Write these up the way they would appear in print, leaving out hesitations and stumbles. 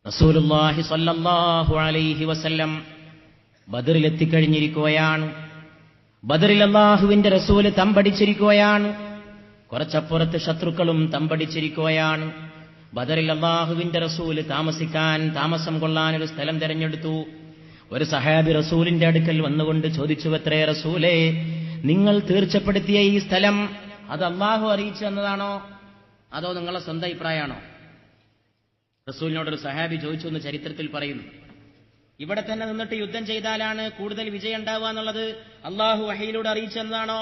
റസൂലുള്ളാഹി സ്വല്ലല്ലാഹു അലൈഹി വസല്ലം ബദറിലെത്തിക്കഴിഞ്ഞിരിക്കുകയാണ്. ബദറിൽ അല്ലാഹുവിന്റെ റസൂല് തമ്പടിച്ചിരിക്കുകയാണ്. കുറച്ചപ്പുറത്ത് ശത്രുക്കളും തമ്പടിച്ചിരിക്കുകയാണ്. ബദറിൽ അല്ലാഹുവിന്റെ റസൂല് താമസം കൊള്ളാൻ ഒരു സ്ഥലം തെരഞ്ഞെടുത്തു. ഒരു സഹാബി റസൂലിന്റെ അടുക്കൽ വന്നുകൊണ്ട് ചോദിച്ചുവത്രേ, റസൂലേ, നിങ്ങൾ തീർച്ചപ്പെടുത്തിയ ഈ സ്ഥലം അത് അല്ലാഹു അറിയിച്ചു തന്നതാണോ അതോ നിങ്ങളെ സ്വന്തം അഭിപ്രായമാണോ? റസൂലിനോടൊരു സഹാബി ചോദിച്ചു എന്ന് ചരിത്രത്തിൽ പറയുന്നു. ഇവിടെ തന്നെ നിന്നിട്ട് യുദ്ധം ചെയ്താലാണ് കൂടുതൽ വിജയം ഉണ്ടാവുക എന്നുള്ളത് അള്ളാഹു വഹയിലൂടെ അറിയിച്ചു തന്നതാണോ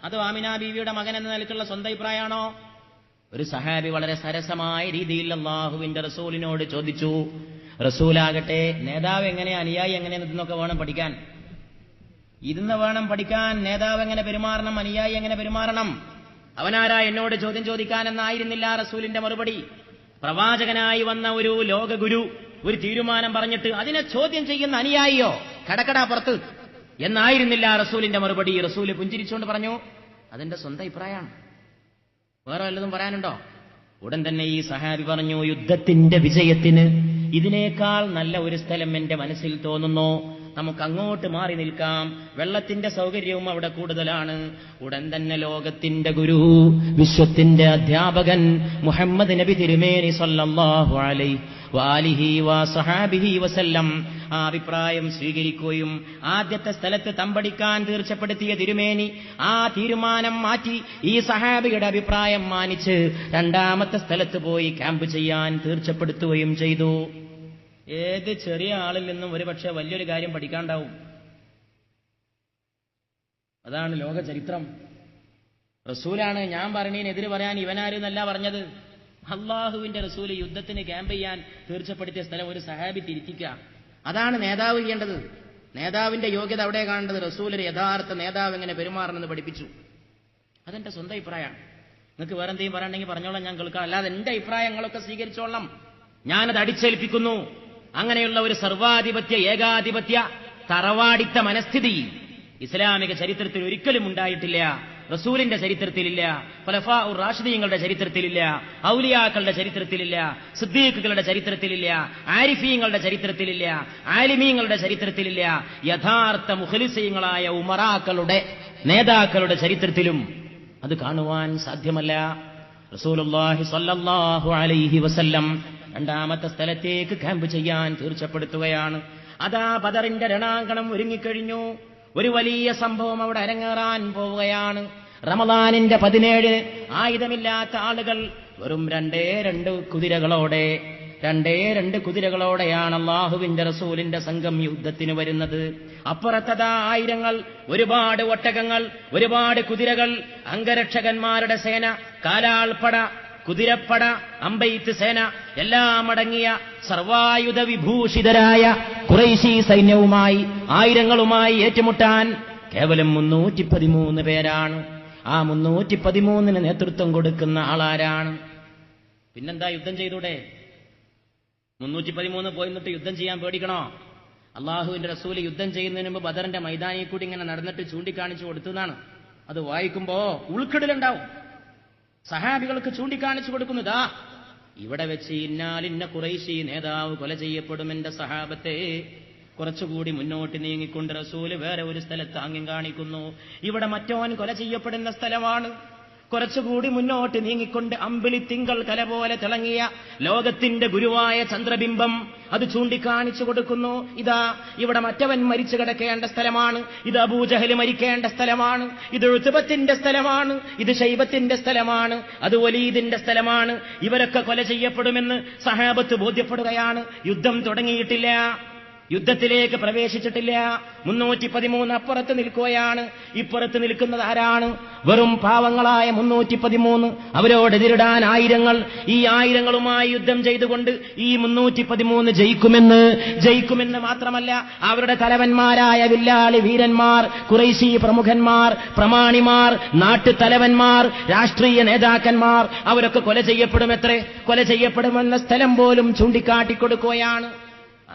അതോ ആമിന ബീവിയുടെ മകൻ എന്ന നിലക്കുള്ള സ്വന്തം അഭിപ്രായമാണോ? ഒരു സഹാബി വളരെ സരസമായ രീതിയിൽ അള്ളാഹുവിന്റെ റസൂലിനോട് ചോദിച്ചു. റസൂലാകട്ടെ, നേതാവ് എങ്ങനെ, അനുയായി എങ്ങനെ, ഇതെന്നൊക്കെ വേണം പഠിക്കാൻ. നേതാവ് എങ്ങനെ പെരുമാറണം, അനുയായി എങ്ങനെ പെരുമാറണം. അവനാരാ എന്നോട് ചോദ്യം ചോദിക്കാൻ എന്നായിരുന്നില്ല റസൂലിന്റെ മറുപടി. പ്രവാചകനായി വന്ന ഒരു ലോകഗുരു ഒരു തീരുമാനം പറഞ്ഞിട്ട് അതിനെ ചോദ്യം ചെയ്യുന്ന അനുയായിയോ കടക്കടാ പുറത്ത് എന്നായിരുന്നില്ല റസൂലിന്റെ മറുപടി. റസൂല് പുഞ്ചിരിച്ചുകൊണ്ട് പറഞ്ഞു, അതെന്റെ സ്വന്തം അഭിപ്രായമാണ്, വേറെ വല്ലതും പറയാനുണ്ടോ? ഉടൻ തന്നെ ഈ സഹാബി പറഞ്ഞു, യുദ്ധത്തിന്റെ വിജയത്തിന് ഇതിനേക്കാൾ നല്ല ഒരു സ്ഥലം എന്റെ മനസ്സിൽ തോന്നുന്നു, നമുക്ക് അങ്ങോട്ട് മാറി നിൽക്കാം, വെള്ളത്തിന്റെ സൗകര്യവും അവിടെ കൂടുതലാണ്. ഉടൻ തന്നെ ലോകത്തിന്റെ ഗുരു, വിശ്വത്തിന്റെ അധ്യാപകൻ മുഹമ്മദ് നബി തിരുമേനി സ്വല്ലല്ലാഹു അലൈഹി വആലിഹി വസഹബിഹി വസല്ലം ആ അഭിപ്രായം സ്വീകരിക്കുകയും ആദ്യത്തെ സ്ഥലത്ത് തമ്പടിക്കാൻ തീർച്ചപ്പെടുത്തിയ തിരുമേനി ആ തീരുമാനം മാറ്റി ഈ സഹാബിയുടെ അഭിപ്രായം മാനിച്ച് രണ്ടാമത്തെ സ്ഥലത്ത് പോയി ക്യാമ്പ് ചെയ്യാൻ തീർച്ചപ്പെടുത്തുകയും ചെയ്തു. ഏത് ചെറിയ ആളിൽ നിന്നും ഒരുപക്ഷെ വലിയൊരു കാര്യം പഠിക്കാണ്ടാവും. അതാണ് ലോക ചരിത്രം. റസൂലാണ് ഞാൻ പറഞ്ഞതിനെതിര് പറയാൻ ഇവനാരെന്നല്ല പറഞ്ഞത്. അള്ളാഹുവിന്റെ റസൂല് യുദ്ധത്തിന് ക്യാമ്പ് ചെയ്യാൻ തീർച്ചപ്പെടുത്തിയ സ്ഥലം ഒരു സഹാബി തിരുത്തിക്കുക. അതാണ് നേതാവ് ചെയ്യേണ്ടത്. നേതാവിന്റെ യോഗ്യത അവിടെ കാണേണ്ടത്. റസൂലിന് യഥാർത്ഥ നേതാവ് എങ്ങനെ പെരുമാറണമെന്ന് പഠിപ്പിച്ചു. അതെന്റെ സ്വന്തം അഭിപ്രായമാണ്. നിങ്ങൾക്ക് വേറെ എന്തെങ്കിലും പറയണമെങ്കിൽ പറഞ്ഞോളാം, ഞാൻ കേൾക്കാം. അല്ലാതെ എന്റെ അഭിപ്രായങ്ങളൊക്കെ സ്വീകരിച്ചോളാം, ഞാനത് അടിച്ചേൽപ്പിക്കുന്നു. അങ്ങനെയുള്ള ഒരു സർവാധിപത്യ ഏകാധിപത്യ തറവാടിത്ത മനസ്ഥിതി ഇസ്ലാമിക ചരിത്രത്തിൽ ഒരിക്കലും ഉണ്ടായിട്ടില്ല. റസൂലിന്റെ ചരിത്രത്തിലില്ല, ഖുലഫാഉർ റാഷിദീങ്ങളുടെ ചരിത്രത്തിലില്ല, ഔലിയാക്കളുടെ ചരിത്രത്തിലില്ല, സിദ്ദീഖുകളുടെ ചരിത്രത്തിലില്ല, ആരിഫീങ്ങളുടെ ചരിത്രത്തിലില്ല, ആലിമീങ്ങളുടെ ചരിത്രത്തിലില്ല. യഥാർത്ഥ മുഖ്ലിസീങ്ങളായ ഉമറാക്കളുടെ നേതാക്കളുടെ ചരിത്രത്തിലും അത് കാണുവാൻ സാധ്യമല്ല. റസൂലുള്ളാഹി സ്വല്ലല്ലാഹു അലൈഹി വസല്ലം രണ്ടാമത്തെ സ്ഥലത്തേക്ക് ക്യാമ്പ് ചെയ്യാൻ തീർച്ചപ്പെടുത്തുകയാണ്. അതാ ബദറിന്റെ രണാങ്കണം ഒരുങ്ങിക്കഴിഞ്ഞു. ഒരു വലിയ സംഭവം അവിടെ അരങ്ങേറാൻ പോവുകയാണ്. റമദാനിന്റെ 17 ആയുധമില്ലാത്ത ആളുകൾ വെറും രണ്ടേ രണ്ട് കുതിരകളോടെയാണ് അല്ലാഹുവിന്റെ റസൂലിന്റെ സംഘം യുദ്ധത്തിന് വരുന്നത്. അപ്പുറത്തതാ ആയിരങ്ങൾ, ഒരുപാട് ഒട്ടകങ്ങൾ, ഒരുപാട് കുതിരകൾ, അംഗരക്ഷകന്മാരുടെ സേന, കാലാൾപ്പട, കുതിരപ്പട, അമ്പെയ്ത്ത് സേന എല്ലാം അടങ്ങിയ സർവായുധ വിഭൂഷിതരായ ഖുറൈശി സൈന്യവുമായി, ആയിരങ്ങളുമായി ഏറ്റുമുട്ടാൻ കേവലം 313 പേരാണ്. ആ 313 നേതൃത്വം കൊടുക്കുന്ന ആളാരാണ്? പിന്നെന്താ, യുദ്ധം ചെയ്തൂടെ? 313 പോയി നിന്നിട്ട് യുദ്ധം ചെയ്യാൻ പേടിക്കണോ? അള്ളാഹുവിന്റെ റസൂല് യുദ്ധം ചെയ്യുന്നതിന് മുമ്പ് ബദറിന്റെ മൈതാനിയിൽ കൂടി ഇങ്ങനെ നടന്നിട്ട് ചൂണ്ടിക്കാണിച്ചു കൊടുത്തതാണ്. അത് വായിക്കുമ്പോ ഉൾക്കിടലുണ്ടാവും. സഹാബികൾക്ക് ചൂണ്ടിക്കാണിച്ചു കൊടുക്കുന്നതാ, ഇവിടെ വെച്ച് ഇന്നാലിന്ന ഖുറൈശി നേതാവ് കൊല ചെയ്യപ്പെടും എന്റെ സഹാബത്തെ. കുറച്ചുകൂടി മുന്നോട്ട് നീങ്ങിക്കൊണ്ട് റസൂല് വേറെ ഒരു സ്ഥലത്ത് ആംഗ്യം കാണിക്കുന്നു, ഇവിടെ മറ്റോൻ കൊല ചെയ്യപ്പെടുന്ന സ്ഥലമാണ്. കുറച്ചുകൂടി മുന്നോട്ട് നീങ്ങിക്കൊണ്ട് അമ്പിളി തിങ്കൾ കല പോലെ തിളങ്ങിയ ലോകത്തിന്റെ ഗുരുവായ ചന്ദ്രബിംബം അത് ചൂണ്ടിക്കാണിച്ചു കൊടുക്കുന്നു. ഇതാ ഇവിടെ മറ്റവൻ മരിച്ചു കിടക്കേണ്ട സ്ഥലമാണ്, ഇത് അബൂജഹൽ മരിക്കേണ്ട സ്ഥലമാണ്, ഇത് ഉത്ബത്തിന്റെ സ്ഥലമാണ്, ഇത് ശൈബത്തിന്റെ സ്ഥലമാണ്, അത് വലീദിന്റെ സ്ഥലമാണ്. ഇവരൊക്കെ കൊല ചെയ്യപ്പെടുമെന്ന് സഹാബത്ത് ബോധ്യപ്പെടുകയാണ്. യുദ്ധം തുടങ്ങിയിട്ടില്ല, യുദ്ധത്തിലേക്ക് പ്രവേശിച്ചിട്ടില്ല. 313 അപ്പുറത്ത് നിൽക്കുകയാണ്. ഇപ്പുറത്ത് നിൽക്കുന്നത് ആരാണ്? വെറും പാവങ്ങളായ 313. അവരോടെതിരിടാൻ ആയിരങ്ങൾ. ഈ ആയിരങ്ങളുമായി യുദ്ധം ചെയ്തുകൊണ്ട് ഈ 313 ജയിക്കുമെന്ന് മാത്രമല്ല, അവരുടെ തലവന്മാരായ വില്ലാളി വീരന്മാർ, ഖുറൈശി പ്രമുഖന്മാർ, പ്രമാണിമാർ, നാട്ടുതലവന്മാർ, രാഷ്ട്രീയ നേതാക്കന്മാർ അവരൊക്കെ കൊല ചെയ്യപ്പെടുമെന്ന സ്ഥലം പോലും ചൂണ്ടിക്കാട്ടിക്കൊടുക്കുകയാണ്.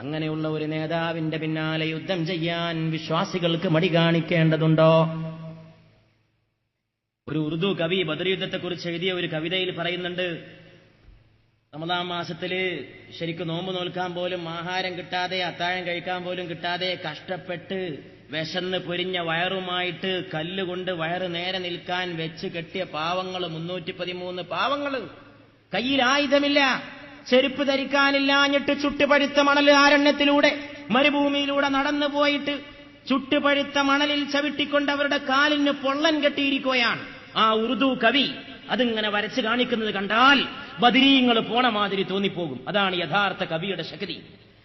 അങ്ങനെയുള്ള ഒരു നേതാവിന്റെ പിന്നാലെ യുദ്ധം ചെയ്യാൻ വിശ്വാസികൾക്ക് മടി കാണിക്കേണ്ടതുണ്ടോ? ഒരു ഉറുദു കവി ബദർ യുദ്ധത്തെക്കുറിച്ച് എഴുതിയ ഒരു കവിതയിൽ പറയുന്നുണ്ട്, റമദാൻ മാസത്തില് ശരിക്കും നോമ്പ് നോൽക്കാൻ പോലും ആഹാരം കിട്ടാതെ, അത്താഴം കഴിക്കാൻ പോലും കിട്ടാതെ കഷ്ടപ്പെട്ട് വിശന്ന് പൊരിഞ്ഞ വയറുമായിട്ട് കല്ലുകൊണ്ട് വയറ് നേരെ നിൽക്കാൻ വെച്ച് കെട്ടിയ പാവങ്ങള് 313 പാവങ്ങള്. കയ്യിൽ ആയുധമില്ല, ചെരുപ്പ് ധരിക്കാനില്ലാഞ്ഞിട്ട് ചുട്ടുപഴുത്ത മണൽ ആരണ്യത്തിലൂടെ മരുഭൂമിയിലൂടെ നടന്നു പോയിട്ട് ചുട്ടുപഴുത്ത മണലിൽ ചവിട്ടിക്കൊണ്ട് അവരുടെ കാലിന് പൊള്ളൻ കെട്ടിയിരിക്കുകയാണ്. ആ ഉറുദു കവി അതിങ്ങനെ വരച്ച് കാണിക്കുന്നത് കണ്ടാൽ ബദരീങ്ങൾ പോണ മാതിരി തോന്നിപ്പോകും. അതാണ് യഥാർത്ഥ കവിയുടെ ശക്തി.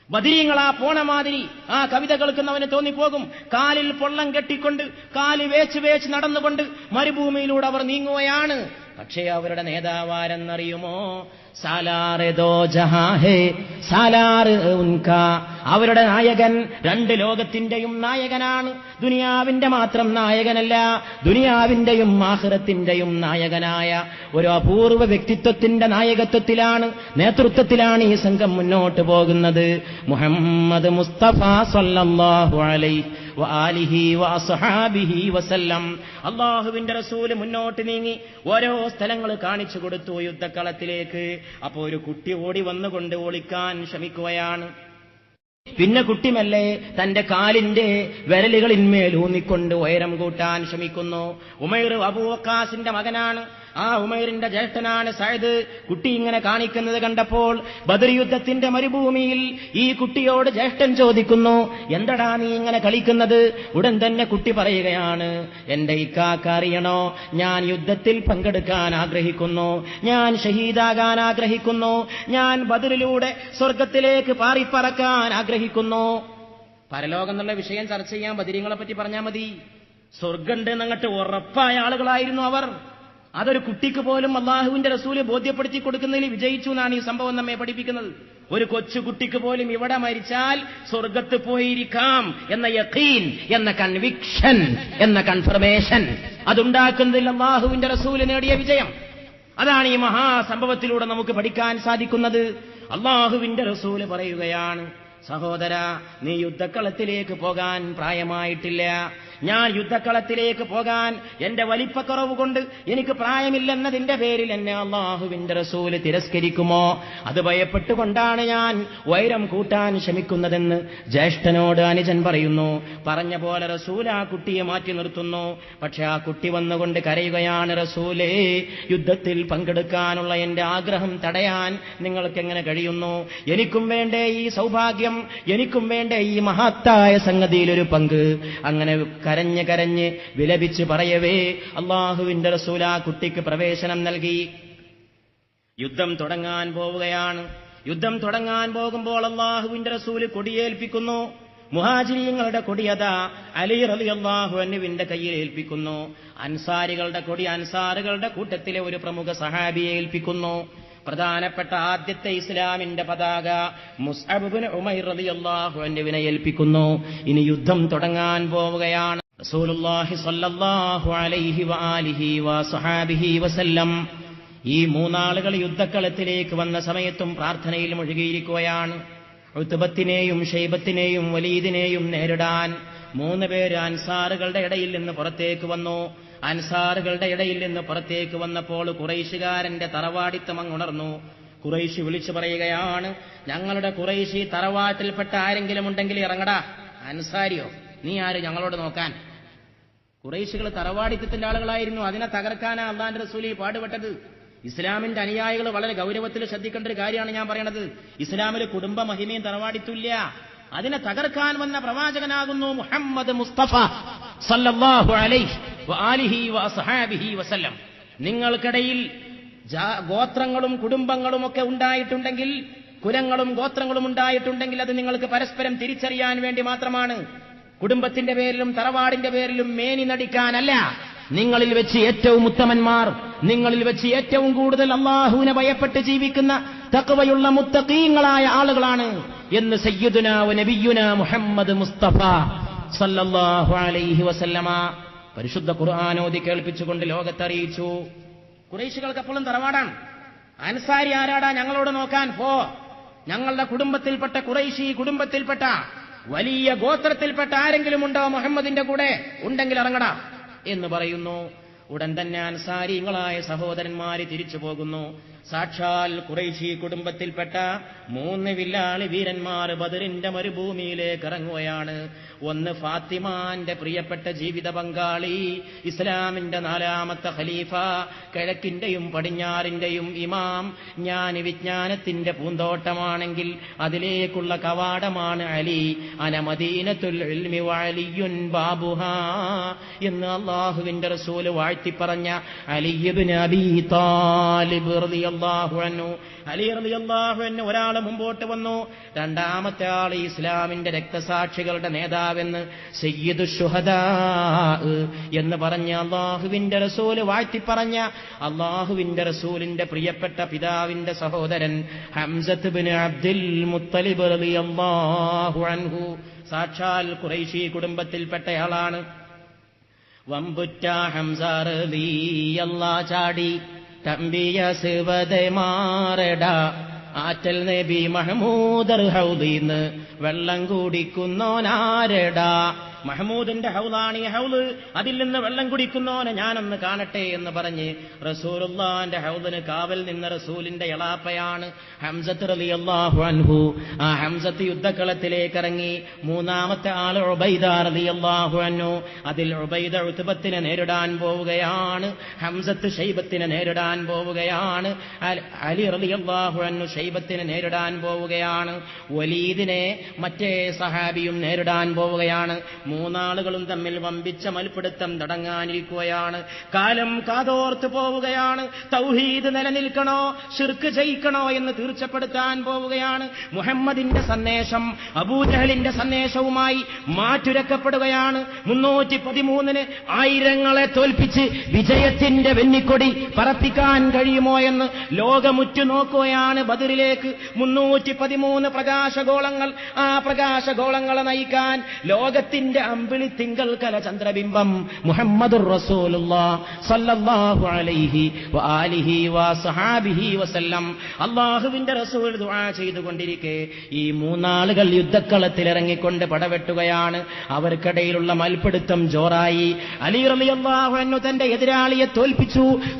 ബദരീങ്ങൾ ആ പോണ മാതിരി ആ കവിത കേൾക്കുന്നവന് തോന്നിപ്പോകും. കാലിൽ പൊള്ളം കെട്ടിക്കൊണ്ട് കാല് വേച്ച് നടന്നുകൊണ്ട് മരുഭൂമിയിലൂടെ അവർ നീങ്ങുകയാണ്. പക്ഷേ അവരുടെ നേതാവാരെന്നറിയുമോ? സാലാറെ ദോ ജഹാ ഹേ സാലാർ ഉൻകാ. അവരുടെ നായകൻ രണ്ട് ലോകത്തിന്റെയും നായകനാണ്. ദുനിയാവിന്റെ മാത്രം നായകനല്ല, ദുനിയാവിന്റെയും ആഖിറത്തിന്റെയും നായകനായ ഒരു അപൂർവ വ്യക്തിത്വത്തിന്റെ നായകത്വത്തിലാണ്, നേതൃത്വത്തിലാണ് ഈ സംഘം മുന്നോട്ട് പോകുന്നത്. മുഹമ്മദ് മുസ്തഫ സല്ലല്ലാഹു അലൈഹി വആലിഹി വഅസ്ഹാബിഹി വസല്ലം. അല്ലാഹുവിന്റെ റസൂൽ മുന്നോട്ട് നീങ്ങി ഓരോ സ്ഥലങ്ങൾ കാണിച്ചു കൊടുത്തു യുദ്ധക്കളത്തിലേക്ക്. അപ്പോ ഒരു കുട്ടി ഓടി വന്നുകൊണ്ട് ഒളിക്കാൻ ശ്രമിക്കുകയാണ്. പിന്നെ കുട്ടിമല്ലേ തന്റെ കാലിന്റെ വിരലുകളിന്മേൽ ഊന്നിക്കൊണ്ട് ഉയരം കൂട്ടാൻ ശ്രമിക്കുന്നു. ഉമൈർ അബൂ വഖാസിന്റെ മകനാണ്. ആ ഉമൈറിന്റെ ജ്യേഷ്ഠനാണ് സഅദ്. കുട്ടി ഇങ്ങനെ കാണിക്കുന്നത് കണ്ടപ്പോൾ ബദർ യുദ്ധത്തിന്റെ മരുഭൂമിയിൽ ഈ കുട്ടിയോട് ജ്യേഷ്ഠൻ ചോദിക്കുന്നു, എന്തടാ നീ ഇങ്ങനെ കളിക്കുന്നത്? ഉടൻ തന്നെ കുട്ടി പറയുകയാണ്, എന്റെ ഇക്കാക്ക് അറിയണോ, ഞാൻ യുദ്ധത്തിൽ പങ്കെടുക്കാൻ ആഗ്രഹിക്കുന്നു, ഞാൻ ഷഹീദാകാൻ ആഗ്രഹിക്കുന്നു, ഞാൻ ബദറിലൂടെ സ്വർഗത്തിലേക്ക് പാറിപ്പറക്കാൻ ആഗ്രഹിക്കുന്നു. പരലോകം എന്നുള്ള വിഷയം ചർച്ച ചെയ്യാൻ ബദരീങ്ങളെ പറ്റി പറഞ്ഞാൽ മതി. സ്വർഗമുണ്ട് എന്നങ്ങട്ട് ഉറപ്പായ ആളുകളായിരുന്നു അവർ. അതൊരു കുട്ടിക്ക് പോലും അള്ളാഹുവിന്റെ റസൂല് ബോധ്യപ്പെടുത്തി കൊടുക്കുന്നതിൽ വിജയിച്ചു എന്നാണ് ഈ സംഭവം നമ്മെ പഠിപ്പിക്കുന്നത്. ഒരു കൊച്ചു കുട്ടിക്ക് പോലും ഇവിടെ മരിച്ചാൽ സ്വർഗത്ത് പോയിരിക്കാം എന്ന യഖീൻ, എന്ന കൺവിക്ഷൻ, എന്ന കൺഫർമേഷൻ അതുണ്ടാക്കുന്നതിൽ അള്ളാഹുവിന്റെ റസൂല് നേടിയ വിജയം. അതാണ് ഈ മഹാസംഭവത്തിലൂടെ നമുക്ക് പഠിക്കാൻ സാധിക്കുന്നത്. അള്ളാഹുവിന്റെ റസൂല് പറയുകയാണ്, സഹോദര, നീ യുദ്ധക്കളത്തിലേക്ക് പോകാൻ പ്രായമായിട്ടില്ല. ഞാൻ യുദ്ധക്കളത്തിലേക്ക് പോകാൻ എന്റെ വലിപ്പക്കുറവ് കൊണ്ട് എനിക്ക് പ്രായമില്ലെന്നതിന്റെ പേരിൽ എന്നെ അള്ളാഹുവിന്റെ റസൂല് തിരസ്കരിക്കുമോ? അത് ഭയപ്പെട്ടുകൊണ്ടാണ് ഞാൻ ഉയരം കൂട്ടാൻ ശ്രമിക്കുന്നതെന്ന് ജ്യേഷ്ഠനോട് അനുജൻ പറയുന്നു. പറഞ്ഞ പോലെ റസൂൽ ആ കുട്ടിയെ മാറ്റി നിർത്തുന്നു. പക്ഷെ ആ കുട്ടി വന്നുകൊണ്ട് കരയുകയാണ്, റസൂലേ, യുദ്ധത്തിൽ പങ്കെടുക്കാനുള്ള എന്റെ ആഗ്രഹം തടയാൻ നിങ്ങൾക്കെങ്ങനെ കഴിയുന്നു? എനിക്കും വേണ്ടേ ഈ സൗഭാഗ്യം, എനിക്കും വേണ്ടേ ഈ മഹത്തായ സംഗതിയിലൊരു പങ്ക്. അങ്ങനെ കരഞ്ഞ് കരഞ്ഞ് വിലപിച്ച് പറയവേ അള്ളാഹുവിന്റെ റസൂൽ ആ കുട്ടിക്ക് പ്രവേശനം നൽകി. യുദ്ധം തുടങ്ങാൻ പോവുകയാണ്. യുദ്ധം തുടങ്ങാൻ പോകുമ്പോൾ അള്ളാഹുവിന്റെ റസൂല് കൊടിയേൽപ്പിക്കുന്നു. മുഹാജിരീങ്ങളുടെ കൊടിയതാ അലി റളിയല്ലാഹു അൻഹുവിന്റെ കയ്യിൽ ഏൽപ്പിക്കുന്നു. അൻസാരികളുടെ കൊടി അൻസാറുകളുടെ കൂട്ടത്തിലെ ഒരു പ്രമുഖ സഹാബിയെ ഏൽപ്പിക്കുന്നു. പ്രധാനപ്പെട്ട ആദ്യത്തെ ഇസ്ലാമിന്റെ പതാക മുസ്അബ് ഇബ്നു ഉമൈർ റളിയല്ലാഹു അൻഹുവിനെ ഏൽപ്പിക്കുന്നു. ഇനി യുദ്ധം തുടങ്ങാൻ പോവുകയാണ്. റസൂലുള്ളാഹി സ്വല്ലല്ലാഹു അലൈഹി വആലിഹി വസഹാബിഹി വസല്ലം ഈ മൂന്നാളുകൾ യുദ്ധക്കളത്തിലേക്ക് വന്ന സമയത്തും പ്രാർത്ഥനയിൽ മുഴുകിയിരിക്കുകയാണ്. ഉത്ബത്തിനെയും ഷൈബത്തിനെയും വലീദിനെയും നേരിടാൻ 3 പേര് അൻസാറുകളുടെ ഇടയിൽ നിന്ന് പുറത്തേക്ക് വന്നു. അൻസാറുകളുടെ ഇടയിൽ നിന്ന് പുറത്തേക്ക് വന്നപ്പോൾ ഖുറൈശുകാരന്റെ തറവാടിത്തം അങ്ങുണർന്നു. ഖുറൈശി വിളിച്ചു പറയുകയാണ്, ഞങ്ങളുടെ ഖുറൈശി തറവാട്ടിൽപ്പെട്ട ആരെങ്കിലും ഉണ്ടെങ്കിൽ ഇറങ്ങടാ. അൻസാരിയോ, നീ ആര് ഞങ്ങളോട് നോക്കാൻ? ഖുറൈശികൾ തറവാടിത്തത്തിന്റെ ആളുകളായിരുന്നു. അതിനെ തകർക്കാനാ അള്ളാന്റെ റസൂല് പാടുപെട്ടത്. ഇസ്ലാമിന്റെ അനുയായികൾ വളരെ ഗൗരവത്തിൽ ശ്രദ്ധിക്കേണ്ട ഒരു കാര്യമാണ് ഞാൻ പറയണത്. ഇസ്ലാമിൽ കുടുംബ മഹിമയും തറവാടിത്തുമില്ല. അതിനെ തകർക്കാൻ വന്ന പ്രവാചകനാകുന്നു മുഹമ്മദ് മുസ്തഫ സല്ലല്ലാഹു അലൈഹി വആലിഹി വഅസ്ഹാബിഹി വസല്ലം. നിങ്ങൾക്കിടയിൽ ഗോത്രങ്ങളും കുടുംബങ്ങളും ഒക്കെ ഉണ്ടായിട്ടുണ്ടെങ്കിൽ, കുലങ്ങളും ഗോത്രങ്ങളും ഉണ്ടായിട്ടുണ്ടെങ്കിൽ അത് നിങ്ങൾക്ക് പരസ്പരം തിരിച്ചറിയാൻ വേണ്ടി മാത്രമാണ്. കുടുംബത്തിന്റെ പേരിലും തറവാടിന്റെ പേരിലും മേനി നടിക്കാനല്ല. നിങ്ങളിൽ വെച്ച് ഏറ്റവും ഉത്തമന്മാർ, നിങ്ങളിൽ വെച്ച് ഏറ്റവും കൂടുതൽ അല്ലാഹുവിനെ ഭയപ്പെട്ട് ജീവിക്കുന്ന തഖ്വയുള്ള മുത്തഖീങ്ങളായ ആളുകളാണ് എന്ന് സയ്യിദുനാ വ നബിയുനാ മുഹമ്മദ് മുസ്തഫ സല്ലല്ലാഹു അലൈഹി വസല്ലമ പരിശുദ്ധ ഖുർആൻ ഓതി കേൾപ്പിച്ചുകൊണ്ട് ലോകത്തറിയിച്ചു. ഖുറൈശികൾക്ക് അപ്പോഴും തറവാടാണ്. അൻസാരി ആരാടാ ഞങ്ങളോട് നോക്കാൻ? പോ, ഞങ്ങളുടെ കുടുംബത്തിൽപ്പെട്ട ഖുറൈശി കുടുംബത്തിൽപ്പെട്ട വലിയ ഗോത്രത്തിൽപ്പെട്ട ആരെങ്കിലും ഉണ്ടോ മുഹമ്മദിന്റെ കൂടെ? ഉണ്ടെങ്കിൽ ഇറങ്ങടാ എന്ന് പറയുന്നു. ഉടൻ തന്നെ അൻസാരികളായ സഹോദരന്മാര് തിരിച്ചു പോകുന്നു. സാക്ഷാൽ ഖുറൈശി കുടുംബത്തിൽപ്പെട്ട 3 വില്ലാളി വീരന്മാർ ബദറിന്റെ മരുഭൂമിയിലേക്ക് ഇറങ്ങുകയാണ്. ഒന്ന് ഫാത്തിമാന്റെ പ്രിയപ്പെട്ട ജീവിത പങ്കാളി, ഇസ്ലാമിന്റെ 4ാമത്തെ ഖലീഫ, കിഴക്കിന്റെയും പടിഞ്ഞാറിന്റെയും ഇമാം. ഞാൻ വിജ്ഞാനത്തിന്റെ പൂന്തോട്ടമാണെങ്കിൽ അതിലേക്കുള്ള കവാടമാണ് അലി. അന മദീനത്തുൽ ഇൽമി വഅലിയുൻ ബാബുഹാ എന്ന് അല്ലാഹുവിന്റെ റസൂൽ വാഴ്ത്തി പറഞ്ഞ അലി ഇബ്നു അബീ താലിബ് റളിയല്ലാഹു അൻഹു. അലി റളിയല്ലാഹു അൻഹു ഒരാൾ മുമ്പോട്ട് വന്നു. രണ്ടാമത്തെ ആൾ ഇസ്ലാമിന്റെ രക്തസാക്ഷികളുടെ നേതാവെന്ന് സയ്യിദുശ് ശുഹദാ എന്ന് പറഞ്ഞ അല്ലാഹുവിന്റെ റസൂൽ വാഴ്ത്തി പറഞ്ഞ അല്ലാഹുവിന്റെ റസൂലിന്റെ പ്രിയപ്പെട്ട പിതാവിന്റെ സഹോദരൻ ഹംസത്ത് ഇബ്നു അബ്ദുൽ മുത്തലിബ് റളിയല്ലാഹു അൻഹു സാക്ഷാൽ ഖുറൈശി കുടുംബത്തിൽപ്പെട്ടയാളാണ്. വമ്പുറ്റ ഹംസ റളിയല്ലാഹു ചാടി തമ്പിയ സിവദെ മാറടാ, ആറ്റൽ നബി മഹ്മൂദർ ഹൗദീന്ന് വെള്ളം കുടിക്കുന്നോനാരടാ. മഹ്മൂദിന്റെ ഹൗലാണ് ഈ ഹൗദ്, അതിൽ നിന്ന് വെള്ളം കുടിക്കുന്നോനെ ഞാനൊന്ന് കാണട്ടെ എന്ന് പറഞ്ഞ് റസൂലുള്ളാന്റെ ഹൗദിന് കാവൽ നിന്ന റസൂലിന്റെ എളാപ്പയാണ് ഹംസത്ത് റളിയല്ലാഹു അൻഹു. ആ ഹംസത്ത് യുദ്ധക്കളത്തിലേക്ക് ഇറങ്ങി. മൂന്നാമത്തെ ആൾ ഉബൈദ റളിയല്ലാഹു അൻഹു. അതിൽ ഉബൈദ ഉത്ബത്തിനെ നേരിടാൻ പോവുകയാണ്, ഹംസത്ത് ഷൈബത്തിനെ നേരിടാൻ പോവുകയാണ്, അലി റളിയല്ലാഹു അൻഹു ഷൈബത്തിനെ നേരിടാൻ പോവുകയാണ്, വലീദിനെ മറ്റേ സഹാബിയും നേരിടാൻ പോവുകയാണ്. മൂന്നാളുകളും തമ്മിൽ വമ്പിച്ച മൽപ്പിടുത്തം തുടങ്ങാനിരിക്കുകയാണ്. കാലം കാതോർത്ത് പോവുകയാണ്. തൗഹീദ് നിലനിൽക്കണോ ശിർക്ക് ജയിക്കണോ എന്ന് തീർച്ചപ്പെടുത്താൻ പോവുകയാണ്. മുഹമ്മദിന്റെ സന്ദേശം അബൂജഹലിന്റെ സന്ദേശവുമായി മാറ്റുരക്കപ്പെടുകയാണ്. 313 ആയിരങ്ങളെ തോൽപ്പിച്ച് വിജയത്തിന്റെ വെന്നിക്കൊടി പറപ്പിക്കാൻ കഴിയുമോ എന്ന് ലോകമുറ്റു നോക്കുകയാണ് ബദറിലേക്ക്. 313 പ്രകാശഗോളങ്ങൾ. ആ പ്രകാശഗോളങ്ങളെ നയിക്കാൻ ലോകത്തിന്റെ അമ്പിളി തിങ്കൾ കല ചന്ദ്രബിംബം മുഹമ്മദുർ റസൂലുള്ളാഹ് സല്ലല്ലാഹു അലൈഹി വആലിഹി വസഹാബിഹി വസല്ലം. അല്ലാഹുവിന്റെ റസൂൽ ദുആ ചെയ്തുകൊണ്ടിരിക്കെ ഈ മൂന്നാളുകൾ യുദ്ധക്കളത്തിൽ ഇറങ്ങിക്കൊണ്ട് പടവെട്ടുകയാണ്. അവർക്കിടയിലുള്ള മൽപ്പിടുത്തം ജോറായി. അലി റളിയല്ലാഹു അൻഹു തന്റെ എതിരാളിയെ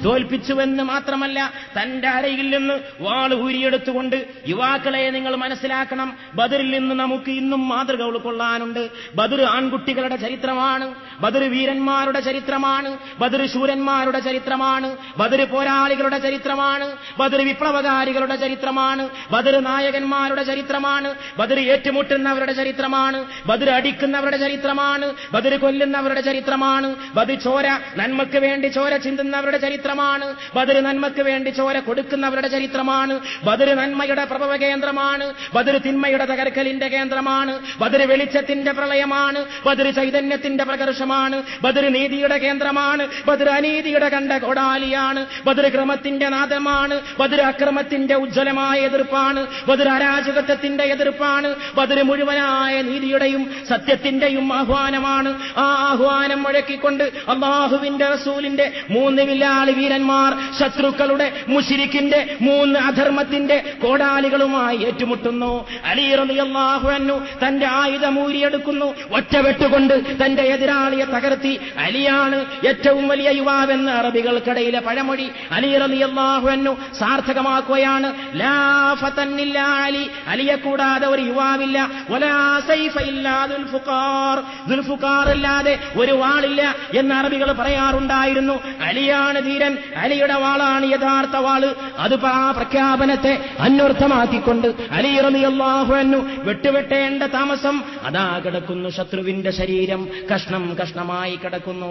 തോൽപ്പിച്ചുവെന്ന് മാത്രമല്ല, തന്റെ അരയിൽ നിന്ന് വാൾ ഊരിയെടുത്തുകൊണ്ട് യുവാക്കളെ നിങ്ങൾ മനസ്സിലാക്കണം, ബദറിൽ നിന്ന് നമുക്ക് ഇന്നും മാതൃക ഉൾക്കൊള്ളാനുണ്ട്. ബദർ ആൺകുട്ടികളുടെ ചരിത്രമാണ്, ബദർ വീരന്മാരുടെ ചരിത്രമാണ്, ബദർ ശൂരന്മാരുടെ ചരിത്രമാണ്, ബദർ പോരാളികളുടെ ചരിത്രമാണ്, ബദർ വിപ്ലവകാരികളുടെ ചരിത്രമാണ്, ബദർ നായകന്മാരുടെ ചരിത്രമാണ്, ബദർ ഏറ്റുമുട്ടുന്നവരുടെ ചരിത്രമാണ്, ബദർ അടിക്കുന്നവരുടെ ചരിത്രമാണ്, ബദർ കൊല്ലുന്നവരുടെ ചരിത്രമാണ്, ബദർ ചോര നന്മയ്ക്ക് വേണ്ടി ചോര ചിന്തുന്നവരുടെ ചരിത്രമാണ്, ബദർ നന്മയ്ക്ക് വേണ്ടി ചോര കൊടുക്കുന്നവരുടെ ചരിത്രമാണ്, ബദർ നന്മയുടെ പ്രഭവ കേന്ദ്രമാണ്, ബദർ തിന്മയുടെ തകർക്കലിന്റെ കേന്ദ്രമാണ്, ബദർ വെളിച്ചത്തിന്റെ പ്രളയമാണ്, ബദർ ചൈതന്യത്തിന്റെ പ്രകർഷമാണ്, ബദർ നീതിയുടെ കേന്ദ്രമാണ്, ബദർ അനീതിയുടെ കണ്ട കൊടാലിയാണ്, ബദർ ക്രമത്തിന്റെ നാദമാണ്, ബദർ അക്രമത്തിന്റെ ഉജ്ജ്വലമായ എതിർപ്പാണ്, ബദർ അരാജകത്വത്തിന്റെ എതിർപ്പാണ്, ബദർ മുഴുവനായ നീതിയുടെയും സത്യത്തിന്റെയും ആഹ്വാനമാണ്. ആ ആഹ്വാനം മുഴക്കിക്കൊണ്ട് അല്ലാഹുവിന്റെ റസൂലിന്റെ 3 വില്ലാളി വീരന്മാർ ശത്രുക്കളുടെ മുശ്രിക്കിന്റെ 3 അധർമ്മത്തിന്റെ കോടാലികളുമായി ഏറ്റുമുട്ടുന്നു. അലി റളിയല്ലാഹു അൻഹു തന്റെ ആയുധം ഊരിയെടുക്കുന്നു. ഒറ്റവെട്ടുകൊണ്ട് തന്റെ എതിരാളിയെ തകർത്തി. അലിയാണ് ഏറ്റവും വലിയ യുവാവെന്ന് അറബികൾക്കിടയിലെ പഴമൊഴി അലി റളിയല്ലാഹു അൻഹു സാർത്ഥകമാക്കുകയാണ്. ലാ ഫതൻ ഇല്ലാ അലി, അലിയെ കൂടാതെ ഒരു യുവാവില്ല. വലാ സൈഫ ഇല്ലാ ദുൽഫുഖാർ അല്ലാതെ ഒരു വാളില്ല എന്ന് അറബികൾ പറയാറുണ്ടായിരുന്നു. അലിയാണ് ധീരൻ, അലിയുടെ വാളാണ് യഥാർത്ഥ വാള്. അത് ആ പ്രഖ്യാപനത്തെ അന്വർത്ഥമാക്കിക്കൊണ്ട് അലി റളിയല്ലാഹു അൻഹു വെട്ടുവെട്ടേണ്ട താമസം അതാ കിടക്കുന്നു. ശത്രുവിന്റെ ശരീരം കഷ്ണം കഷ്ണമായി കിടക്കുന്നു.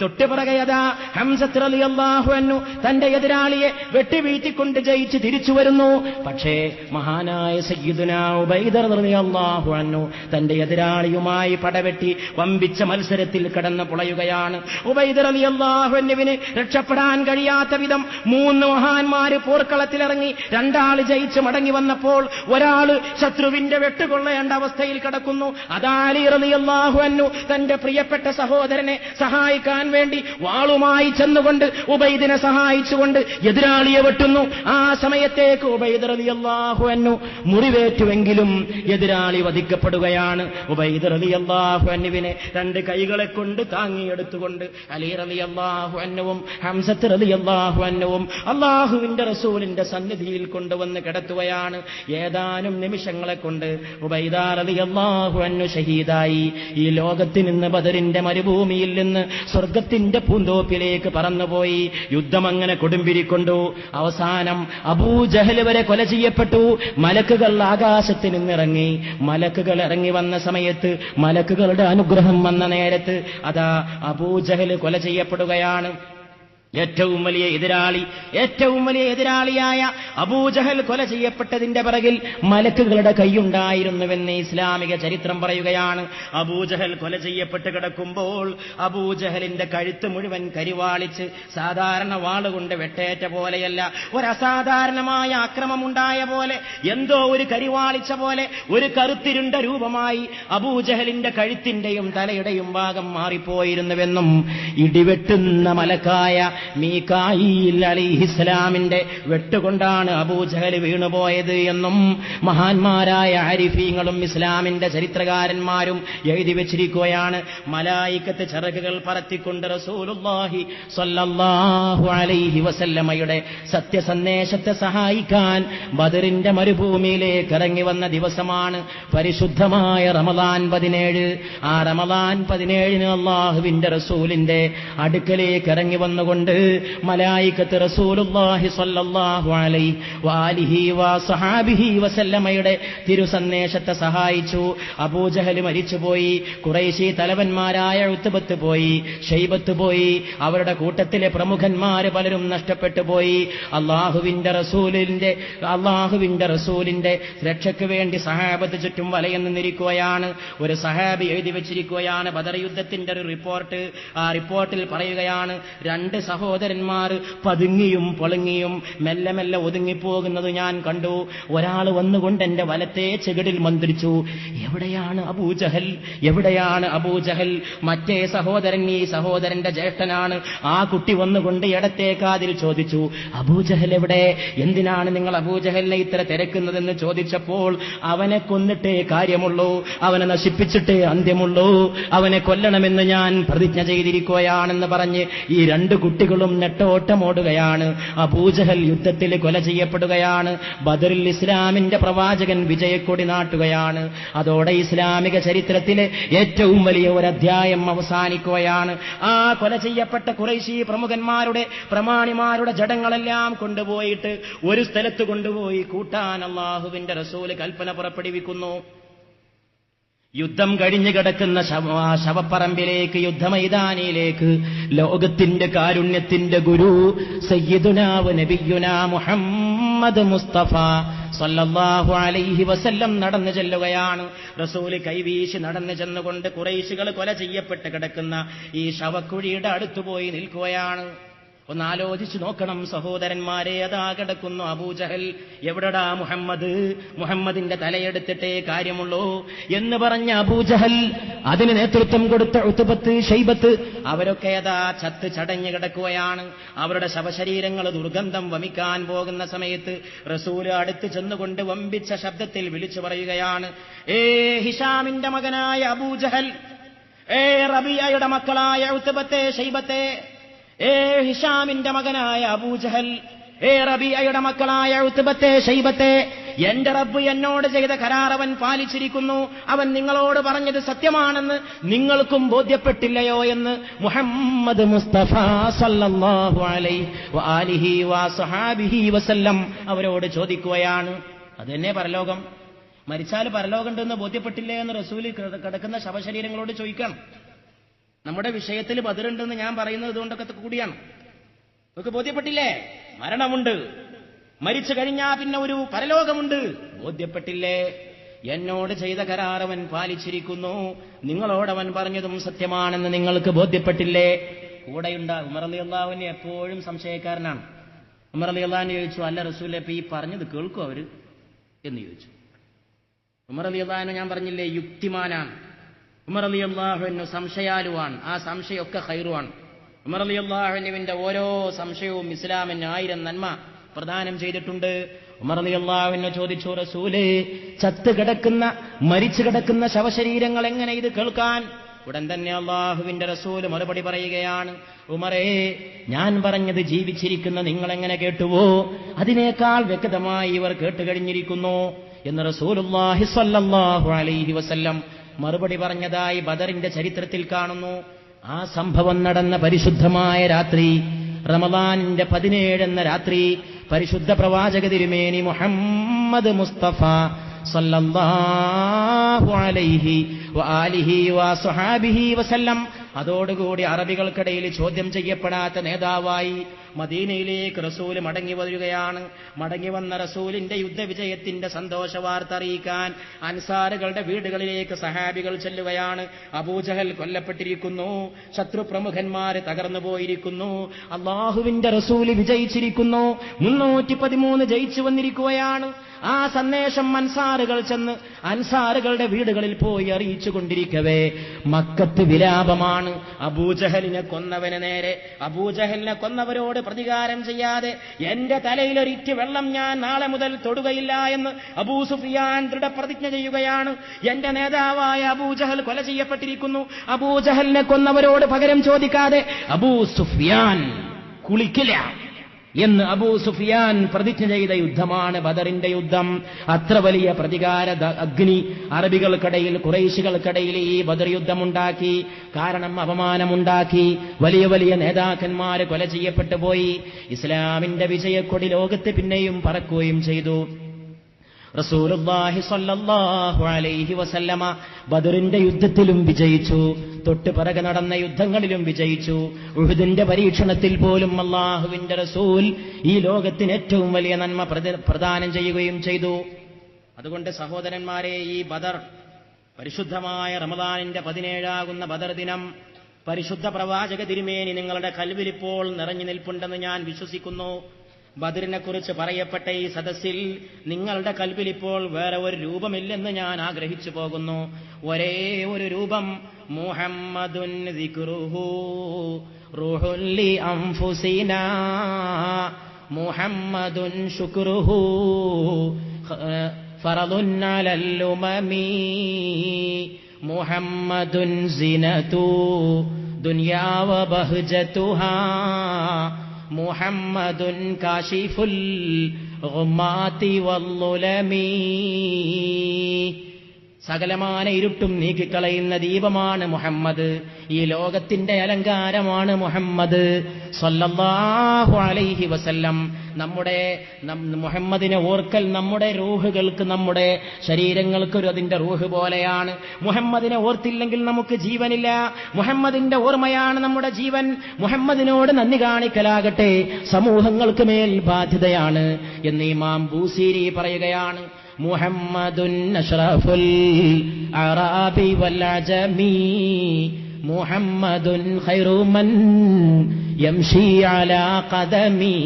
തൊട്ടുപിറകെ അതാ ഹംസത്ത് റളിയല്ലാഹു അൻഹു തന്റെ എതിരാളിയെ വെട്ടിവീഴ്ത്തിക്കൊണ്ട് ജയിച്ച് തിരിച്ചു വരുന്നു. പക്ഷേ മഹാനായ സയ്യിദുനാ ഉബൈദ റളിയല്ലാഹു അൻഹു തന്റെ എതിരാളിയുമായി പടവെട്ടി വമ്പിച്ച മത്സരത്തിൽ കടന്നു പുളയുകയാണ്. ഉബൈദ റളിയല്ലാഹു അൻഹുവിന് രക്ഷപ്പെടാൻ കഴിയാത്ത വിധം 3 മഹാന്മാര് പോർക്കളത്തിലിറങ്ങി. 2 ആള് ജയിച്ച് മടങ്ങി വന്നപ്പോൾ ഒരാള് ശത്രുവിന്റെ വെട്ടുകൊള്ളേണ്ട അവസ്ഥയിൽ കിടക്കുന്നു. അതാ അലി റളിയല്ലാഹു റളിയല്ലാഹു അൻഹു തന്റെ പ്രിയപ്പെട്ട സഹോദരനെ സഹായിക്കാൻ വേണ്ടി വാളുമായി ചെന്നുകൊണ്ട് ഉബൈദിനെ സഹായിച്ചുകൊണ്ട് എതിരാളിയെ വെട്ടുന്നു. ആ സമയത്തേക്ക് ഉബൈദ് റളിയല്ലാഹു അൻഹു മുറിവേറ്റുവെങ്കിലും എതിരാളി വധിക്കപ്പെടുകയാണ്. ഉബൈദ് റളിയല്ലാഹു അൻഹുവിനെ രണ്ട് കൈകളെ കൊണ്ട് താങ്ങിയെടുത്തുകൊണ്ട് അലി റളിയല്ലാഹു അൻഹുവും ഹംസത്ത് റളിയല്ലാഹു അൻഹുവും അല്ലാഹുവിന്റെ റസൂലിന്റെ സന്നിധിയിൽ കൊണ്ടുവന്ന് കിടത്തുകയാണ്. ഏതാനും നിമിഷങ്ങളെ കൊണ്ട് ഉബൈദ റളിയല്ലാഹു അൻഹു ഷഹീദായി. ഈ ലോകത്തിൽ നിന്ന് ബദറിന്റെ മരുഭൂമിയിൽ നിന്ന് സ്വർഗത്തിന്റെ പൂന്തോപ്പിലേക്ക് പറന്നുപോയി. യുദ്ധം അങ്ങനെ കൊടുമ്പിരിക്കൊണ്ടു. അവസാനം അബൂജഹൽ വരെ കൊല ചെയ്യപ്പെട്ടു. മലക്കുകൾ ആകാശത്ത് നിന്നിറങ്ങി. മലക്കുകൾ ഇറങ്ങി വന്ന സമയത്ത്, മലക്കുകളുടെ അനുഗ്രഹം വന്ന നേരത്ത് അതാ അബൂജഹൽ കൊല ചെയ്യപ്പെടുകയാണ്. ഏറ്റവും വലിയ എതിരാളിയായ അബൂജഹൽ കൊല ചെയ്യപ്പെട്ടതിന്റെ പിറകിൽ മലക്കുകളുടെ കൈയുണ്ടായിരുന്നുവെന്ന് ഇസ്ലാമിക ചരിത്രം പറയുകയാണ്. അബൂജഹൽ കൊല ചെയ്യപ്പെട്ട് കിടക്കുമ്പോൾ അബൂജഹലിന്റെ കഴുത്ത് മുഴുവൻ കരിവാളിച്ച്, സാധാരണ വാളുകൊണ്ട് വെട്ടേറ്റ പോലെയല്ല, ഒരു അസാധാരണമായ അക്രമമുണ്ടായ പോലെ, എന്തോ ഒരു കരിവാളിച്ച പോലെ ഒരു കറുത്തിരുണ്ട രൂപമായി അബൂജഹലിന്റെ കഴുത്തിന്റെയും തലയുടെയും ഭാഗം മാറിപ്പോയിരുന്നുവെന്നും ഇടിവെട്ടുന്ന മലക്കായ മീകായിൽ അലൈഹിസ്സലാമിന്റെ വെട്ടുകൊണ്ടാണ് അബൂജഹൽ വീണുപോയത് എന്നും മഹാന്മാരായ ആരിഫീങ്ങളും ഇസ്ലാമിന്റെ ചരിത്രകാരന്മാരും എഴുതി വെച്ചിരിക്കുകയാണ്. മലായിക്കത്ത് ചിറകുകൾ പറത്തിക്കൊണ്ട് റസൂലുള്ളാഹി സ്വല്ലല്ലാഹു അലൈഹി വസല്ലമയുടെ സത്യസന്ദേശത്തെ സഹായിക്കാൻ ബദറിന്റെ മരുഭൂമിയിലേക്ക് ഇറങ്ങി വന്ന ദിവസമാണ് പരിശുദ്ധമായ റമളാൻ 17. ആ റമളാൻ 17 അല്ലാഹുവിന്റെ റസൂലിന്റെ അടുക്കലേക്ക് ഇറങ്ങി വന്നുകൊണ്ട് മലായികത്ത് റസൂലുള്ളാഹി സ്വല്ലല്ലാഹു അലൈഹി വആലിഹി വസഹാബിഹി വസല്ലമയുടെ തിരുസന്ദേശത്തെ സഹായിച്ചു. അബൂജഹൽ മരിച്ചുപോയി. ഖുറൈശി തലവന്മാരായ ഉത്ബത്ത് പോയി, ഷൈബത്ത് പോയി. അവരുടെ കൂട്ടത്തിലെ പ്രമുഖന്മാര് പലരും നഷ്ടപ്പെട്ടു പോയി. അള്ളാഹുവിന്റെ റസൂലിന്റെ രക്ഷയ്ക്ക് വേണ്ടി സഹാബത്ത് ചുറ്റും വലയം നിന്നിരിക്കുകയാണ്. ഒരു സഹാബി എഴുതി വെച്ചിരിക്കുകയാണ് ബദർ യുദ്ധത്തിന്റെ ഒരു റിപ്പോർട്ട്. ആ റിപ്പോർട്ടിൽ പറയുകയാണ്, രണ്ട് സഹോദരന്മാർ പതുങ്ങിയും പൊളങ്ങിയും മെല്ലെ മെല്ലെ ഒതുങ്ങിപ്പോകുന്നത് ഞാൻ കണ്ടു. ഒരാൾ വന്നുകൊണ്ട് എന്റെ വലത്തെ ചെകിടിൽ മന്ത്രിച്ചു, എവിടെയാണ് അബൂജഹൽ? മറ്റേ സഹോദരൻ ഈ സഹോദരന്റെ ജ്യേഷ്ഠനാണ്. ആ കുട്ടി വന്നുകൊണ്ട് ഇടത്തെ കാതിൽ ചോദിച്ചു, അബൂജഹൽ എവിടെ? എന്തിനാണ് നിങ്ങൾ അബൂജഹലിനെ ഇത്ര തിരക്കുന്നതെന്ന് ചോദിച്ചപ്പോൾ, അവനെ കൊന്നിട്ടേ കാര്യമുള്ളൂ, അവനെ നശിപ്പിച്ചിട്ടേ അന്ത്യമുള്ളൂ, അവനെ കൊല്ലണമെന്ന് ഞാൻ പ്രതിജ്ഞ ചെയ്തിരിക്കുകയാണെന്ന് പറഞ്ഞ് ഈ രണ്ട് കുട്ടികളും നെട്ടോട്ടമോടുകയാണ്. അബൂജഹൽ യുദ്ധത്തിൽ കൊല ചെയ്യപ്പെടുകയാണ്. ബദറിൽ ഇസ്ലാമിന്റെ പ്രവാചകൻ വിജയക്കൊടി നാട്ടുകയാണ്. അതോടെ ഇസ്ലാമിക ചരിത്രത്തിലെ ഏറ്റവും വലിയ ഒരു അധ്യായം അവസാനിക്കുകയാണ്. ആ കൊല ചെയ്യപ്പെട്ട ഖുറൈശി പ്രമുഖന്മാരുടെ പ്രമാണിമാരുടെ ജഡങ്ങളെല്ലാം കൊണ്ടുപോയിട്ട് ഒരു സ്ഥലത്ത് കൊണ്ടുപോയി കൂട്ടാൻ അല്ലാഹുവിന്റെ റസൂൽ കൽപ്പന പുറപ്പെടുവിക്കുന്നു. യുദ്ധം കഴിഞ്ഞു കിടക്കുന്ന ശവപ്പറമ്പിലേക്ക്, യുദ്ധമൈതാനിയിലേക്ക് ലോകത്തിന്റെ കാരുണ്യത്തിന്റെ ഗുരു സയ്യിദുനാ നബിയുനാ മുഹമ്മദ് മുസ്തഫ സല്ലല്ലാഹു അലൈഹി വസല്ലം നടന്നു ചെല്ലുകയാണ്. റസൂൽ കൈവീശി നടന്നു ചെന്നുകൊണ്ട് ഖുറൈശികൾ കൊല ചെയ്യപ്പെട്ട് കിടക്കുന്ന ഈ ശവക്കുഴിയുടെ അടുത്തുപോയി നിൽക്കുകയാണ്. ഒന്ന് ആലോചിച്ചു നോക്കണം സഹോദരന്മാരെ. അതാ കിടക്കുന്നു അബൂജഹൽ. എവിടെടാ മുഹമ്മദിന്റെ തലയെടുത്തിട്ടേ കാര്യമുള്ളൂ എന്ന് പറഞ്ഞ അബൂജഹൽ, അതിന് നേതൃത്വം കൊടുത്ത ഉത്ബത്ത്, ഷൈബത്ത്, അവരൊക്കെ അതാ ചത്ത് ചടഞ്ഞു കിടക്കുകയാണ്. അവരുടെ ശവശരീരങ്ങൾ ദുർഗന്ധം വമിക്കാൻ പോകുന്ന സമയത്ത് റസൂല് അടുത്ത് ചെന്നുകൊണ്ട് വമ്പിച്ച ശബ്ദത്തിൽ വിളിച്ചു പറയുകയാണ്, ഏ ഹിഷാമിന്റെ മകനായ അബൂജഹൽ, ഏ റബിയയുടെ മക്കളായ ഉത്ബത്തെ, ഷൈബത്തെ, ഏ ഹിഷാമിന്റെ മകനായ അബൂജഹൽ, ഏ റബീഅയുടെ മക്കളായ ഉത്ബത്തെ, ഷൈബത്തെ, എന്റെ റബ്ബ് എന്നോട് ചെയ്ത കരാർ അവൻ പാലിച്ചിരിക്കുന്നു. അവൻ നിങ്ങളോട് പറഞ്ഞത് സത്യമാണെന്ന് നിങ്ങൾക്കും ബോധ്യപ്പെട്ടില്ലയോ എന്ന് മുഹമ്മദ് മുസ്തഫ സല്ലല്ലാഹു അലൈഹി വആലിഹി വസഹാബിഹി വസല്ലം അവരോട് ചോദിക്കുകയാണ്. അതെന്നെ പരലോകം, മരിച്ചാൽ പരലോകമുണ്ടെന്ന് ബോധ്യപ്പെട്ടില്ലേ എന്ന് റസൂൽ കിടക്കുന്ന ശവശരീരങ്ങളോട് ചോദിക്കണം. നമ്മുടെ വിഷയത്തിൽ ബദറുണ്ടെന്ന് ഞാൻ പറയുന്നത് ഇതുകൊണ്ടൊക്കെ കൂടിയാണ്. നമുക്ക് ബോധ്യപ്പെട്ടില്ലേ? മരണമുണ്ട്, മരിച്ചു കഴിഞ്ഞാൽ പിന്നെ ഒരു പരലോകമുണ്ട്, ബോധ്യപ്പെട്ടില്ലേ? എന്നോട് ചെയ്ത കരാർ അവൻ പാലിച്ചിരിക്കുന്നു, നിങ്ങളോടവൻ പറഞ്ഞതും സത്യമാണെന്ന് നിങ്ങൾക്ക് ബോധ്യപ്പെട്ടില്ലേ? കൂടെയുണ്ടാകും. ഉമർ റളിയല്ലാഹു അൻഹു എപ്പോഴും സംശയക്കാരനാണ്. ഉമർ റളിയല്ലാഹു അൻഹു ചോദിച്ചു, അല്ല റസൂലേ, ഇപ്പൊ ഈ പറഞ്ഞത് കേൾക്കും അവര് എന്ന് ചോദിച്ചു. ഉമർ റളിയല്ലാഹു അൻഹു ഞാൻ പറഞ്ഞില്ലേ യുക്തിമാനാണ്. ഉമർ റളിയല്ലാഹു അൻഹു സംശയാലുവാണ്. ആ സംശയമൊക്കെ ഖൈറുവാണ്. ഉമർ റളിയല്ലാഹു അൻഹുവിന്റെ ഓരോ സംശയവും ഇസ്ലാമിന് 1000 നന്മ പ്രദാനം ചെയ്തിട്ടുണ്ട്. ഉമർ റളിയല്ലാഹു അൻഹു ചോദിച്ചു, റസൂലേ, മരിച്ചു കിടക്കുന്ന ശവശരീരങ്ങൾ എങ്ങനെ ഇത് കേൾക്കാൻ? ഉടൻ തന്നെ അള്ളാഹുവിന്റെ റസൂൽ മറുപടി പറയുകയാണ്, ഉമറേ, ഞാൻ പറഞ്ഞത് ജീവിച്ചിരിക്കുന്ന നിങ്ങളെങ്ങനെ കേട്ടുവോ അതിനേക്കാൾ വ്യക്തമായി ഇവർ കേട്ടുകഴിഞ്ഞിരിക്കുന്നു എന്ന് റസൂലുള്ളാഹി സ്വല്ലല്ലാഹു അലൈഹി വസല്ലം മറുപടി പറഞ്ഞതായി ബദറിന്റെ ചരിത്രത്തിൽ കാണുന്നു. ആ സംഭവം നടന്ന പരിശുദ്ധമായ രാത്രി, റമദാനിന്റെ 17 എന്ന രാത്രി, പരിശുദ്ധ പ്രവാചക തിരുമേനി മുഹമ്മദ് മുസ്തഫ സല്ലല്ലാഹു അലൈഹി വആലിഹി വസഹാബിഹി വസല്ലം അതോടുകൂടി അറബികൾക്കിടയിൽ ചോദ്യം ചെയ്യപ്പെടാത്ത നേതാവായി മദീനയിലേക്ക് റസൂൽ മടങ്ങി വരികയാണ്. മടങ്ങി വന്ന റസൂലിന്റെ യുദ്ധവിജയത്തിന്റെ സന്തോഷ വാർത്ത അറിയിക്കാൻ അൻസാറുകളുടെ വീടുകളിലേക്ക് സഹാബികൾ ചെല്ലുകയാണ്. അബൂജഹൽ കൊല്ലപ്പെട്ടിരിക്കുന്നു, ശത്രുപ്രമുഖന്മാര് തകർന്നു പോയിരിക്കുന്നു, അള്ളാഹുവിന്റെ റസൂല് വിജയിച്ചിരിക്കുന്നു, 313 ജയിച്ചു വന്നിരിക്കുകയാണ്. ആ സന്ദേശം അൻസാറുകൾ ചെന്ന് അൻസാറുകളുടെ വീടുകളിൽ പോയി അറിയിച്ചു കൊണ്ടിരിക്കവേ മക്കത്ത് വിലാപമാണ്. അബൂജഹലിനെ കൊന്നവന് നേരെ, അബൂജഹലിനെ കൊന്നവരോട് പ്രതികാരം ചെയ്യാതെ എന്റെ തലയിലൊരിറ്റ് വെള്ളം ഞാൻ നാളെ മുതൽ തൊടുകയില്ല എന്ന് അബൂ സുഫിയാൻ ദൃഢപ്രതിജ്ഞ ചെയ്യുകയാണ്. എന്റെ നേതാവായ അബൂജഹൽ കൊല ചെയ്യപ്പെട്ടിരിക്കുന്നു. അബൂജഹലിനെ കൊന്നവരോട് പകരം ചോദിക്കാതെ അബൂ സുഫിയാൻ കുളിക്കില്ല എന്ന് അബൂ സുഫിയാൻ പ്രതിജ്ഞ ചെയ്ത യുദ്ധമാണ് ബദറിന്റെ യുദ്ധം. അത്ര വലിയ പ്രതികാര അഗ്നി അറബികൾക്കിടയിൽ, ഖുറൈശികൾക്കിടയിൽ ഈ ബദർ യുദ്ധമുണ്ടാക്കി. കാരണം അപമാനമുണ്ടാക്കി. വലിയ വലിയ നേതാക്കന്മാര് കൊല ചെയ്യപ്പെട്ടു പോയി. ഇസ്ലാമിന്റെ വിജയക്കൊടി ലോകത്ത് പിന്നെയും പറക്കുകയും ചെയ്തു. റസൂലുള്ളാഹി സ്വല്ലല്ലാഹു അലൈഹി വസല്ലമ ബദറിന്റെ യുദ്ധത്തിലും വിജയിച്ചു, തൊട്ട് പിറകെ നടന്ന യുദ്ധങ്ങളിലും വിജയിച്ചു. ഉഹുദിന്റെ പരീക്ഷണത്തിൽ പോലും അല്ലാഹുവിന്റെ റസൂൽ ഈ ലോകത്തിന് ഏറ്റവും വലിയ നന്മ പ്രദാനം ചെയ്യുകയും ചെയ്തു. അതുകൊണ്ട് സഹോദരന്മാരെ, ഈ ബദർ, പരിശുദ്ധമായ റമദാനിന്റെ 17 ബദർ ദിനം, പരിശുദ്ധ പ്രവാചക തിരുമേനി നിങ്ങളുടെ കൽവിൽ ഇപ്പോൾ നിറഞ്ഞു നിൽപ്പുണ്ടെന്ന് ഞാൻ വിശ്വസിക്കുന്നു. ബദറിനെ കുറിച്ച് പറയപ്പെട്ട ഈ സദസ്സിൽ നിങ്ങളുടെ കൽബിൽ ഇപ്പോൾ വേറെ ഒരു രൂപമില്ലെന്ന് ഞാൻ ആഗ്രഹിച്ചു പോകുന്നു. ഒരേ ഒരു രൂപം, മുഹമ്മദുൻ ദിക്റുഹു റൂഹുൽ ലി അൻഫുസിനാ മുഹമ്മദുൻ ശുക്റുഹു ഫറദുൻ അലൽ ഉമമി മുഹമ്മദുൻ സിനതു ദുനിയാ വ ബഹ്ജതുഹാ മുഹമ്മദുൻ കാശിഫുൽ ഗുമ്മാതി വല്ലുലമി. സകലമാന ഇരുട്ടും നീക്കിക്കളയുന്ന ദീപമാണ് മുഹമ്മദ്. ഈ ലോകത്തിന്റെ അലങ്കാരമാണ് മുഹമ്മദ് സ്വല്ലല്ലാഹു അലൈഹി വസല്ലം. മുഹമ്മദിനെ ഓർക്കൽ നമ്മുടെ റൂഹുകൾക്ക്, നമ്മുടെ ശരീരങ്ങൾക്ക് അതിന്റെ റൂഹ് പോലെയാണ്. മുഹമ്മദിനെ ഓർത്തില്ലെങ്കിൽ നമുക്ക് ജീവനില്ല. മുഹമ്മദിന്റെ ഓർമ്മയാണ് നമ്മുടെ ജീവൻ. മുഹമ്മദിനോട് നന്ദി കാണിക്കലാകട്ടെ സമൂഹങ്ങൾക്ക് മേൽ ബാധ്യതയാണ് എന്ന് ഇമാം ബൂസീരി പറയുകയാണ്. മുഹമ്മദുൻ അഷ്റഫുൽ അറാബി വൽ അജമി മുഹമ്മദുൻ ഖൈറു മൻ യംശി അലാ ഖദമി.